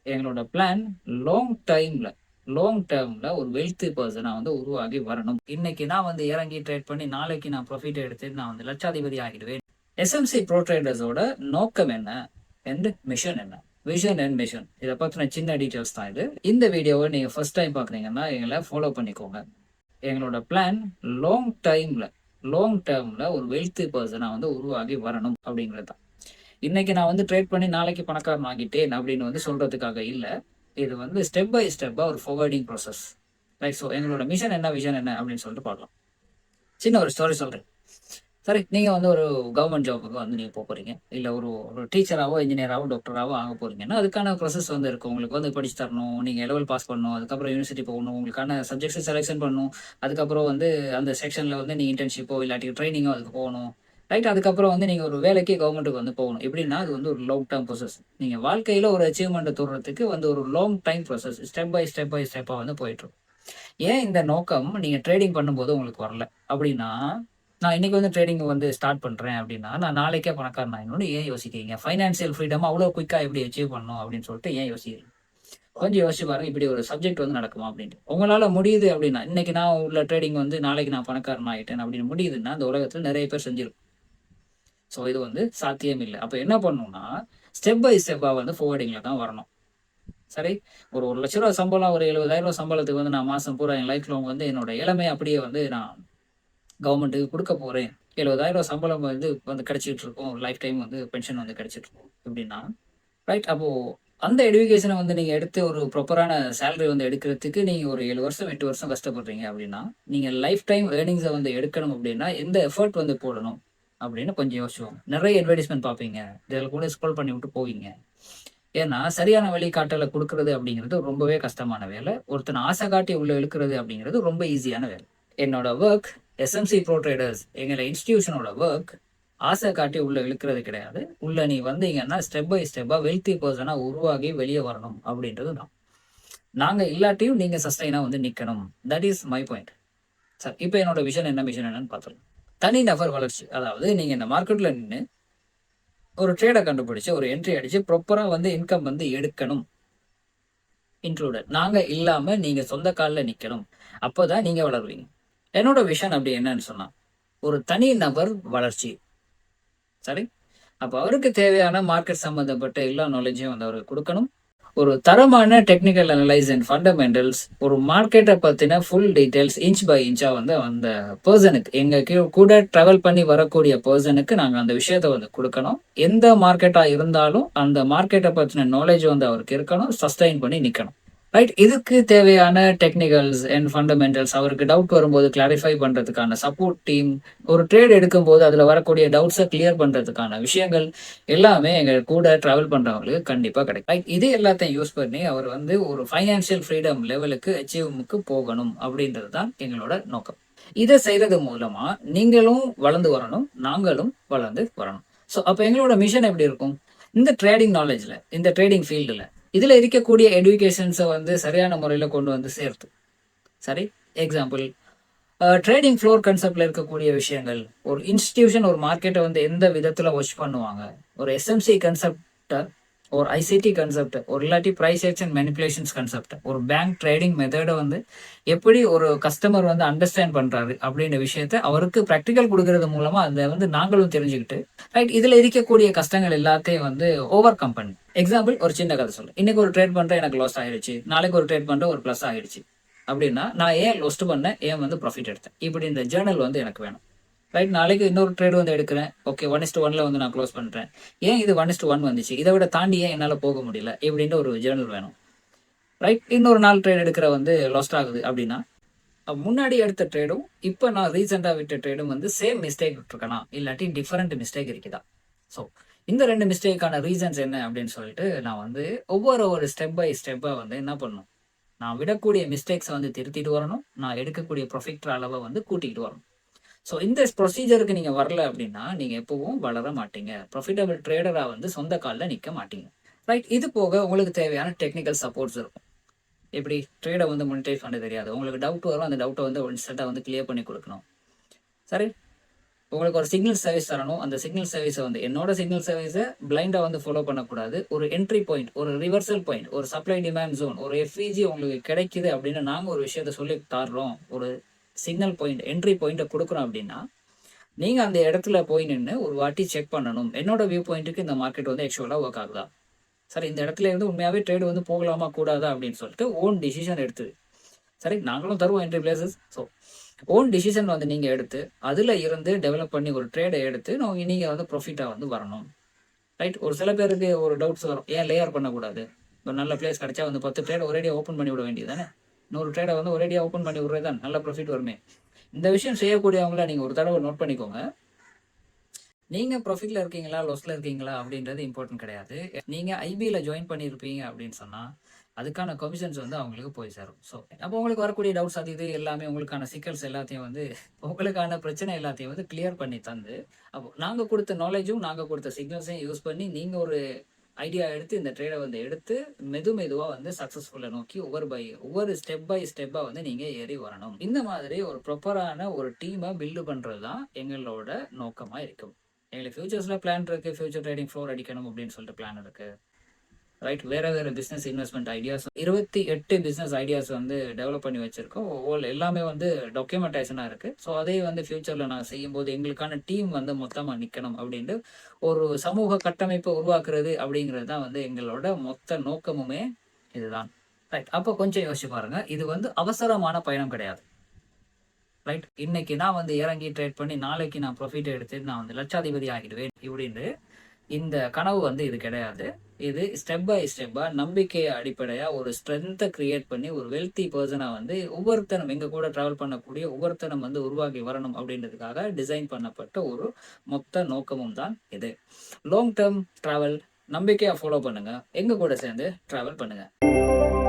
எங்களோட plan long டேர்ம்ல ஒரு wealth பர்சனா வந்து உருவாகி வரணும். இன்னைக்கு நான் வந்து இறங்கி ட்ரேட் பண்ணி நாளைக்கு நான் ப்ராஃபிட் எடுத்து நான் வந்து லட்சாதிபதி ஆகிடுவேன். எஸ்எம்சி ப்ரோ ட்ரேடர்ஸோட நோக்கம் என்ன அண்ட் மிஷன் என்ன, விஷன் அண்ட் மிஷன், இதை பற்றின சின்ன டீட்டெயில்ஸ் தான் இது. இந்த வீடியோவை நீங்க ஃபர்ஸ்ட் டைம் பாக்குறீங்கன்னா எங்களை ஃபாலோ பண்ணிக்கோங்க. எங்களோட பிளான் லாங் டேர்ம்ல ஒரு வெல்த் பர்சனா வந்து உருவாகி வரணும் அப்படிங்கிறது தான். இன்னைக்கு நான் வந்து ட்ரேட் பண்ணி நாளைக்கு பணக்காரன் ஆகிட்டேன் அப்படின்னு வந்து சொல்றதுக்காக இல்லை. இது வந்து ஸ்டெப் பை ஸ்டெப்பா ஒரு ஃபார்வர்டிங் ப்ராசஸ். ரைட். ஸோ எங்களோட மிஷன் என்ன, விஷன் என்ன அப்படின்னு சொல்லிட்டு பார்க்கலாம். சின்ன ஒரு ஸ்டோரி சொல்றேன். சரி, நீங்க வந்து ஒரு கவர்மெண்ட் ஜாபுக்கு வந்து நீங்க போறீங்க, இல்ல ஒரு ஒரு டீச்சராவோ இன்ஜினியராவோ டாக்டராவோ ஆக போறீங்கன்னா அதுக்கான ப்ராசஸ் வந்து இருக்கு. உங்களுக்கு வந்து படிச்சு தரணும், நீங்க லெவல் பாஸ் பண்ணணும், அதுக்கப்புறம் யூனிவர்சிட்டி போகணும், உங்களுக்கான சப்ஜெக்ட்ஸ் செலெக்ஷன் பண்ணணும், அதுக்கப்புறம் வந்து அந்த செக்ஷன்ல வந்து நீங்க இன்டர்ன்ஷிப்போ இல்லாட்டி ட்ரைனிங்கோ அதுக்கு போகணும். ரைட். அதுக்கப்புறம் வந்து நீங்க ஒரு வேலைக்கு கவர்மெண்ட்டுக்கு வந்து போகணும். எப்படின்னா அது வந்து ஒரு லாங் டேர்ம் ப்ராசஸ். நீங்க வாழ்க்கையில ஒரு அச்சீவ்மெண்ட் தோறதுக்கு வந்து ஒரு long time process, step by ஸ்டெப்பா வந்து போயிட்டு இருக்கும். ஏன் இந்த நோக்கம் நீங்க ட்ரேடிங் பண்ணும்போது உங்களுக்கு வரல அப்படின்னா, நான் இன்னைக்கு வந்து ட்ரேடிங் வந்து ஸ்டார்ட் பண்றேன் அப்படின்னா நான் நாளைக்கே பணக்காரன் ஆயிடணும்னு ஏன் யோசிக்கிறீங்க? ஃபைனான்சியல் ஃப்ரீடம் அவ்வளோ குயிக்கா எப்படி அச்சீவ் பண்ணணும் அப்படின்னு சொல்லிட்டு ஏன் யோசிக்கிறீங்க? கொஞ்சம் யோசிச்சு பாருங்க, இப்படி ஒரு சப்ஜெக்ட் வந்து நடக்குமா அப்படின்ட்டு. உங்களால முடியுது அப்படின்னா, இன்னைக்கு நான் உள்ள ட்ரேடிங் வந்து நாளைக்கு நான் பணக்காரன் ஆயிட்டேன் அப்படின்னு முடியுதுன்னா அந்த உலகத்துல நிறைய பேர் செஞ்சிருக்கும். ஸோ இது வந்து சாத்தியம் இல்லை. அப்ப என்ன பண்ணணும்னா ஸ்டெப் பை ஸ்டெப்பா வந்து ஃபார்வர்டிங்ல தான் வரணும். சரி. ஒரு ₹1,00,000 சம்பளம், ஒரு ₹70,000 சம்பளத்துக்கு வந்து நான் மாசம் பூரா என் லைஃப்ல வந்து என்னோட இளமையை அப்படியே வந்து நான் கவர்மெண்ட்டுக்கு குடுக்க போறேன். ₹70,000 சம்பளம் வந்து வந்து கிடைச்சிட்டு இருக்கும். லைஃப் டைம் வந்து பென்ஷன் வந்து கிடைச்சிட்டு இருக்கும். எப்படின்னா, ரைட். அப்போ அந்த எடுகேஷன வந்து நீங்க எடுத்து ஒரு ப்ராப்பரான சேலரி வந்து எடுக்கிறதுக்கு நீங்க ஒரு 7 வருஷம், 8 வருஷம் கஷ்டப்படுறீங்க அப்படின்னா, நீங்க லைஃப் டைம் ஏர்னிங்ஸ வந்து எடுக்கணும் அப்படின்னா, எந்த எஃபோர்ட் வந்து போடணும் அப்படின்னு கொஞ்சம் யோசிச்சுக்கோங்க. நிறைய அட்வர்டைஸ்மென்ட் பார்ப்பீங்க. இதில கூட ஸ்க்ரோல் பண்ணி விட்டு போவீங்க. ஏன்னா, சரியான வழிகாட்டல குடுக்குறது அப்படிங்கிறது ரொம்பவே கஷ்டமான வேலை. ஒருத்தன ஆசை காட்டி உள்ள இழுக்கிறது அப்படிங்கிறது ரொம்ப ஈஸியான வேலை. என்னோட வொர்க் எஸ்எம்சி ப்ரோ ட்ரேடர்ஸ் எங்கள இன்ஸ்டிடியூஷனோட வொர்க் ஆசை காட்டி உள்ள இழுக்கிறது கிடையாது. உள்ள நீ வந்தீங்கன்னா ஸ்டெப் பை ஸ்டெப்பா வெல்த்தி பர்சனா உருவாகி வெளியே வரணும் அப்படின்றது தான். நாங்க இல்லாட்டியும் நீங்க சஸ்டைனா வந்து நிக்கணும். That is my point. Sir, இப்போ என்னோட விஷன் என்ன, மிஷன் என்னன்னு பார்த்துடலாம். தனி நபர் வளர்ச்சி. அதாவது நீங்க இந்த மார்க்கெட்ல நின்னு ஒரு ட்ரேட கண்டுபிடிச்சு ஒரு என்ட்ரி அடிச்சு ப்ராப்பரா வந்து இன்கம் வந்து எடுக்கணும். இன்க்ளூடட். நாங்க இல்லாம நீங்க சொந்த கால்ல நிக்கணும். அப்பதான் நீங்க வளருவீங்க. என்னோட விஷன் அப்படி என்னன்னு சொன்னா, ஒரு தனி நபர் வளர்ச்சி. சரி. அப்ப அவருக்கு தேவையான மார்க்கெட் சம்பந்தப்பட்ட எல்லா நாலேஜையும் வந்து அவருக்கு குடுக்கணும். ஒரு தரமான டெக்னிக்கல் அனலைஸ் அண்ட் ஃபண்டமெண்டல்ஸ், ஒரு மார்க்கெட்ட பத்தின ஃபுல் டீடைல்ஸ் இன்ச் பை இன்ச்சா வந்து அந்த பெர்சனுக்கு, எங்க கூட டிராவல் பண்ணி வரக்கூடிய பெர்சனுக்கு நாங்க அந்த விஷயத்த வந்து குடுக்கணும். எந்த மார்க்கெட்டா இருந்தாலும் அந்த மார்க்கெட்ட பத்தின நாலேட்ஜ் வந்து அவருக்கு இருக்கணும். சஸ்டெயின் பண்ணி நிக்கணும். ரைட். இதுக்கு தேவையான டெக்னிக்கல்ஸ் அண்ட் ஃபண்டமெண்டல்ஸ், அவருக்கு டவுட் வரும்போது கிளாரிஃபை பண்றதுக்கான சப்போர்ட் டீம், ஒரு ட்ரேட் எடுக்கும்போது அதுல வரக்கூடிய டவுட்ஸை கிளியர் பண்றதுக்கான விஷயங்கள் எல்லாமே எங்க கூட டிராவல் பண்றவங்களுக்கு கண்டிப்பா கிடைக்கும். ரைட். இது எல்லாத்தையும் யூஸ் பண்ணி அவர் வந்து ஒரு ஃபைனான்சியல் ஃப்ரீடம் லெவலுக்கு அச்சீவ்முக்கு போகணும் அப்படின்றது தான் எங்களோட நோக்கம். இதை செய்யறது மூலமா நீங்களும் வளர்ந்து வரணும், நாங்களும் வளர்ந்து வரணும். ஸோ அப்ப எங்களோட மிஷன் எப்படி இருக்கும்? இந்த ட்ரேடிங் நாலேஜ்ல, இந்த ட்ரேடிங் ஃபீல்டுல இதுல இருக்கக்கூடிய எடுகேஷன்ஸை வந்து சரியான முறையில கொண்டு வந்து சேர்த்து. சரி. எக்ஸாம்பிள், ட்ரேடிங் ஃப்ளோர் கன்செப்ட்ல இருக்கக்கூடிய விஷயங்கள், ஒரு இன்ஸ்டிடியூஷன் ஒரு மார்க்கெட்டை வந்து எந்த விதத்துல வாட்ச் பண்ணுவாங்க, ஒரு எஸ்எம்சி கன்செப்ட், ஒரு ஐசிடி கன்செப்ட், ஒரு இல்லாட்டி பிரைஸ் ஆக்ஷன் மேனிபுலேஷன்ஸ் கன்செப்ட், ஒரு பேங்க் ட்ரேடிங் மெத்தடை வந்து எப்படி ஒரு கஸ்டமர் வந்து அண்டர்ஸ்டாண்ட் பண்றாரு அப்படின்ற விஷயத்த அவருக்கு ப்ராக்டிக்கல் கொடுக்கறது மூலமா அதை வந்து நாங்களும் தெரிஞ்சுக்கிட்டு, ரைட், இதுல இருக்கக்கூடிய கஷ்டங்கள் எல்லாத்தையும் வந்து ஓவர் கம் பண்ணி. எக்ஸாம்பிள், ஒரு சின்ன கதை சொல்லு. இன்னைக்கு ஒரு ட்ரேட் பண்றேன், எனக்கு லாஸ் ஆயிடுச்சு. நாளைக்கு ஒரு ட்ரேட் பண்றேன், ஒரு பிளஸ் ஆயிடுச்சு. அப்படின்னா நான் ஏன் லொஸ்ட் பண்ணேன், ஏன் வந்து ப்ராஃபிட் எடுத்தேன், இப்படி இந்த ஜேர்னல் வந்து எனக்கு வேணும். ரைட். நாளைக்கு இன்னொரு ட்ரேட் வந்து எடுக்கிறேன். ஓகே, 1:1 வந்து நான் க்ளோஸ் பண்றேன். ஏன் இது 1:1 வந்துச்சு, இதை விட தாண்டி ஏன் என்னால போக முடியல, இப்படின்ற ஒரு ஜேர்னல் வேணும். ரைட். இன்னொரு 4 ட்ரேட் எடுக்கிற வந்து லாஸ்ட் ஆகுது அப்படின்னா, முன்னாடி எடுத்த ட்ரேடும் இப்போ நான் ரீசெண்டா விட்ட ட்ரேடும் வந்து சேம் மிஸ்டேக் விட்டுருக்கனா, இல்லாட்டி டிஃபரெண்ட் மிஸ்டேக் இருக்குதா. ஸோ இந்த 2 மிஸ்டேக்கான ரீசன்ஸ் என்ன அப்படின்னு சொல்லிட்டு நான் வந்து ஒரு ஸ்டெப் பை ஸ்டெப்பா வந்து என்ன பண்ணணும், நான் விடக்கூடிய மிஸ்டேக்ஸை வந்து திருத்திட்டு வரணும், நான் எடுக்கக்கூடிய ப்ரொஃபிட் அளவை வந்து கூட்டிகிட்டு வரணும். ஸோ இந்த ப்ரொசீஜருக்கு நீங்கள் வரல அப்படின்னா நீங்கள் எப்பவும் வளர மாட்டீங்க, ப்ராஃபிட்டபிள் ட்ரேடராக வந்து சொந்த காலில் நிற்க மாட்டீங்க. ரைட். இது போக உங்களுக்கு தேவையான டெக்னிக்கல் சப்போர்ட்ஸ் இருக்கும். எப்படி ட்ரேடை வந்து மானிட்டைஸ் பண்ண தெரியாது, உங்களுக்கு டவுட் வரும், அந்த டவுட்டை வந்து இன்ஸ்டண்ட்டாக வந்து கிளியர் பண்ணி கொடுக்கணும். சரி. உங்களுக்கு ஒரு சிக்னல் சர்வீஸ் தரணும். அந்த சிக்னல் சர்வீஸை வந்து என்னோட சிக்னல் சர்வீஸை பிளைண்டாக வந்து ஃபாலோ பண்ணக்கூடாது. ஒரு என்ட்ரி பாயிண்ட், ஒரு ரிவர்சல் பாயிண்ட், ஒரு சப்ளை டிமாண்ட் ஜோன், ஒரு எஃப்இஜி உங்களுக்கு கிடைக்குது அப்படின்னு நாங்கள் ஒரு விஷயத்த சொல்லி தர்றோம். ஒரு சிக்னல் பாயிண்ட், என்ட்ரி பாயிண்ட்டை கொடுக்குறோம் அப்படின்னா நீங்கள் அந்த இடத்துல போய் நின்று ஒரு வாட்டி செக் பண்ணணும். என்னோட வியூ பாயிண்ட்டுக்கு இந்த மார்க்கெட் வந்து ஆக்சுவலாக ஒர்க் ஆகுதா, சரி இந்த இடத்துல இருந்து உண்மையாகவே ட்ரேடு வந்து போகலாமா கூடாதா அப்படின்னு சொல்லிட்டு ஓன் டிசிஷன் எடுத்து, சரி நாங்களும் தருவோம் entry places. So own decision வந்து நீங்கள் எடுத்து அதில் இருந்து டெவலப் பண்ணி ஒரு ட்ரேடை எடுத்து நீங்கள் வந்து ப்ராஃபிட்டாக வந்து வரணும். ரைட். ஒரு சில பேருக்கு ஒரு டவுட்ஸ் வரும், ஏன் லேயர் பண்ணக்கூடாது, ஒரு நல்ல பிளேஸ் கிடைச்சா வந்து 10 ட்ரேடை ஒரேடியாக ஓப்பன் பண்ணி விட வேண்டியது தானே, 100 ட்ரேடை வந்து ஒரேடியாக ஓப்பன் பண்ணி விடுறது தான் நல்ல ப்ராஃபிட் வருமே. இந்த விஷயம் செய்யக்கூடியவங்கள நீங்கள் ஒரு தடவை நோட் பண்ணிக்கோங்க. நீங்கள் ப்ராஃபிட்டில் இருக்கீங்களா லாஸில் இருக்கீங்களா அப்படின்றது இம்பார்ட்டன்ட் கிடையாது. நீங்கள் ஐபியில் ஜாயின் பண்ணியிருப்பீங்க அப்படின்னு சொன்னால் அதுக்கான கமிஷன்ஸ் வந்து அவங்களுக்கு போய் சேரும். ஸோ அப்போ உங்களுக்கு வரக்கூடிய டவுட்ஸ் அது இது எல்லாமே உங்களுக்கான சிக்கல்ஸ் எல்லாத்தையும் வந்து உங்களுக்கான பிரச்சனை எல்லாத்தையும் வந்து கிளியர் பண்ணி தந்து, அப்போ நாங்கள் கொடுத்த நாலேஜும் நாங்கள் கொடுத்த சிக்னல்ஸையும் யூஸ் பண்ணி நீங்கள் ஒரு ஐடியா எடுத்து இந்த ட்ரேடை வந்து எடுத்து மெதுவாக வந்து சக்ஸஸ்ஃபுல்லை நோக்கி ஒவ்வொரு ஸ்டெப் பை ஸ்டெப்பாக வந்து நீங்கள் ஏறி வரணும். இந்த மாதிரி ஒரு ப்ராப்பரான ஒரு டீமை பில்டு பண்ணுறது தான் எங்களோட நோக்கமாக இருக்கும். எங்களுக்கு ஃபியூச்சர்ஸில் பிளான் இருக்குது, ஃபியூச்சர் ட்ரேடிங் ஃப்ளோர் அடிக்கணும் அப்படின்னு சொல்லிட்டு பிளான் இருக்குது. ரைட். வேறு business investment ideas 28 business ideas வந்து டெவலப் பண்ணி வச்சுருக்கோம். எல்லாமே வந்து டாக்குமெண்டேஷனாக இருக்குது. ஸோ அதே வந்து ஃப்யூச்சரில் நாங்கள் செய்யும்போது எங்களுக்கான டீம் வந்து மொத்தமாக நிற்கணும் அப்படின்ட்டு ஒரு சமூக கட்டமைப்பை உருவாக்குறது அப்படிங்கிறது தான் வந்து எங்களோட மொத்த நோக்கமுமே இதுதான். ரைட். அப்போ கொஞ்சம் யோசிச்சு பாருங்கள், இது வந்து அவசரமான பயணம் கிடையாது. ரைட். இன்னைக்கு நான் வந்து இறங்கி ட்ரேட் பண்ணி நாளைக்கு நான் ப்ராஃபிட் எடுத்து நான் வந்து லட்சாதிபதி ஆகிடுவேன் இப்படின்னு இந்த கனவு வந்து இது கிடையாது. இது ஸ்டெப் பை ஸ்டெப்பாக நம்பிக்கையை அடிப்படையாக ஒரு ஸ்ட்ரென்த்தை கிரியேட் பண்ணி ஒரு வெல்த்தி பர்சனாக வந்து ஒவ்வொருத்தரும் எங்கள் கூட ட்ராவல் பண்ணக்கூடிய ஒவ்வொருத்தரும் வந்து உருவாக்கி வரணும் அப்படின்றதுக்காக டிசைன் பண்ணப்பட்ட ஒரு மொத்த நோக்கமும் தான் இது. லாங் டேர்ம் ட்ராவல் நம்பிக்கையாக ஃபாலோ பண்ணுங்கள், எங்கள் கூட சேர்ந்து ட்ராவல் பண்ணுங்கள்.